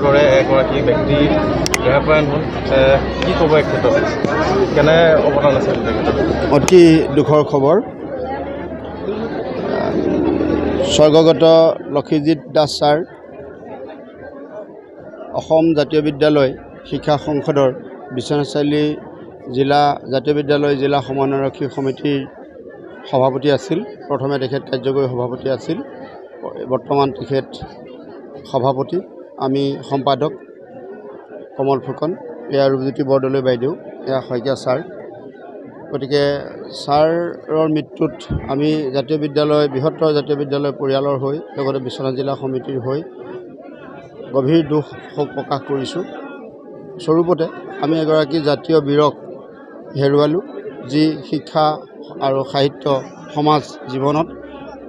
দৰে এগৰাকী ব্যক্তি দেহাপৰায়ণ হ'ল কি ক'ব এই ক্ষেত্ৰত কেনে অৱদান আছিল তেখেতৰ অতি দুখৰ খবৰ স্বৰ্গগত লক্ষীজিৎ দাস ছাৰ অসম জাতীয় বিদ্যালয় শিক্ষা সংসদৰ বিশ্বনাথ চাৰিআলি জিলা জাতীয় বিদ্যালয় জিলা সমন্বয়ৰক্ষী সমিতিৰ সভাপতি আছিল। প্ৰথমে তেখেত কাৰ্যকৰী সভাপতি আছিল, বৰ্তমান তেখেত সভাপতি। আমি সম্পাদক কমল ফুকন, এয়া ৰূপজ্যোতি বৰদলৈ বাইদেউ, এয়া শইকীয়া ছাৰ। গতিকে ছাৰৰ মৃত্যুত আমি জাতীয় বিদ্যালয় বৃহত্তৰ জাতীয় বিদ্যালয় পৰিয়ালৰ হৈ লগতে বিশ্বনাথ জিলা সমিতিৰ হৈ গভীৰ দুখ শোক প্ৰকাশ কৰিছোঁ। স্বৰূপতে আমি এগৰাকী জাতীয় বীৰক হেৰুৱালোঁ, যি শিক্ষা আৰু সাহিত্য সমাজ জীৱনত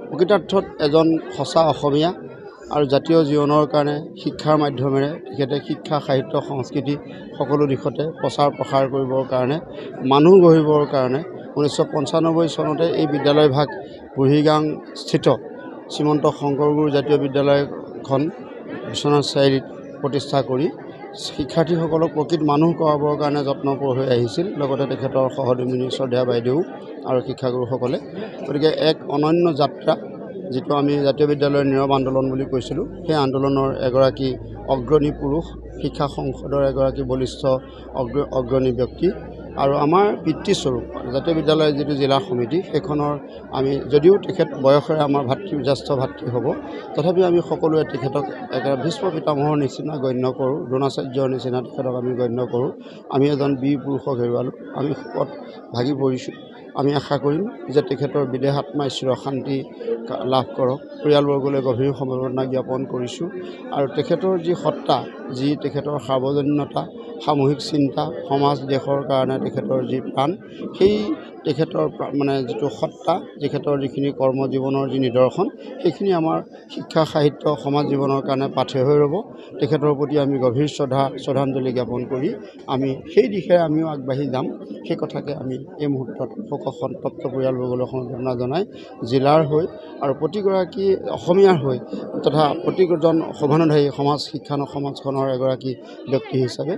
প্ৰকৃতাৰ্থত এজন সঁচা অসমীয়া আৰু জাতীয় জীৱনৰ কাৰণে শিক্ষাৰ মাধ্যমেৰে তেখেতে শিক্ষা সাহিত্য সংস্কৃতি সকলো দিশতে প্ৰচাৰ প্ৰসাৰ কৰিবৰ কাৰণে মানুহ গঢ়িবৰ কাৰণে 1995 চনতে এই বিদ্যালয়ভাগ বুঢ়ীগাং স্থিত শ্ৰীমন্ত শংকৰগুৰু জাতীয় বিদ্যালয়খন বিশ্বনাথ চাৰিআলিত প্ৰতিষ্ঠা কৰি শিক্ষাৰ্থীসকলক প্ৰকৃত মানুহ কৰাবৰ কাৰণে যত্নপৰ হৈ আহিছিল, লগতে তেখেতৰ সহধৰ্মিনী শ্ৰদ্ধেয়া বাইদেউ আৰু শিক্ষাগুৰুসকলে। গতিকে এক অনন্য যাত্ৰা, যিটো আমি জাতীয় বিদ্যালয়ৰ নীৰৱ আন্দোলন বুলি কৈছিলোঁ, সেই আন্দোলনৰ এগৰাকী অগ্ৰণী পুৰুষ, শিক্ষা সংসদৰ এগৰাকী বলিষ্ঠ অগ্ৰণী ব্যক্তি আৰু আমাৰ পিতৃস্বৰূপ জাতীয় বিদ্যালয়ৰ যিটো জিলা সমিতি, সেইখনৰ আমি যদিও তেখেত বয়সেৰে আমাৰ জ্যেষ্ঠ ভাতৃ হ'ব, তথাপিও আমি সকলোৱে তেখেতক একেবাৰে ভীষ্ম পিতামহৰ নিচিনা গণ্য কৰোঁ, দ্ৰোণাচাৰ্যৰ নিচিনা তেখেতক আমি গণ্য কৰোঁ। আমি এজন বীৰ পুৰুষক হেৰুৱালোঁ, আমি শোকত ভাগি পৰিছোঁ। আমি আশা কৰিম যে তেখেতৰ বিদেহ আত্মাই চিৰ শান্তি লাভ কৰক। পৰিয়ালবৰ্গলৈ গভীৰ সমবেদনা জ্ঞাপন কৰিছোঁ আৰু তেখেতৰ যি সত্তা, যি তেখেতৰ সাৰ্বজনীনতা, সামূহিক চিন্তা, সমাজ দেশৰ কাৰণে তেখেতৰ যি প্ৰাণ, সেই তেখেতৰ যিটো সত্তা, তেখেতৰ যিখিনি কৰ্মজীৱনৰ যি নিদৰ্শন, সেইখিনি আমাৰ শিক্ষা সাহিত্য সমাজ জীৱনৰ কাৰণে পাথেয় হৈ ৰ'ব। তেখেতৰ প্ৰতি আমি গভীৰ শ্ৰদ্ধাঞ্জলি জ্ঞাপন কৰি আমি সেই দিশে আমিও আগবাঢ়ি যাম, সেই কথাকে আমি এই মুহূৰ্তত শোক সন্তপ্ত পৰিয়ালবৰ্গলৈ সমবেদনা জনাই জিলাৰ হৈ আৰু প্ৰতিগৰাকী অসমীয়াৰ হৈ তথা প্ৰতিজন শোভানুধায়ী সমাজখনৰ এগৰাকী ব্যক্তি হিচাপে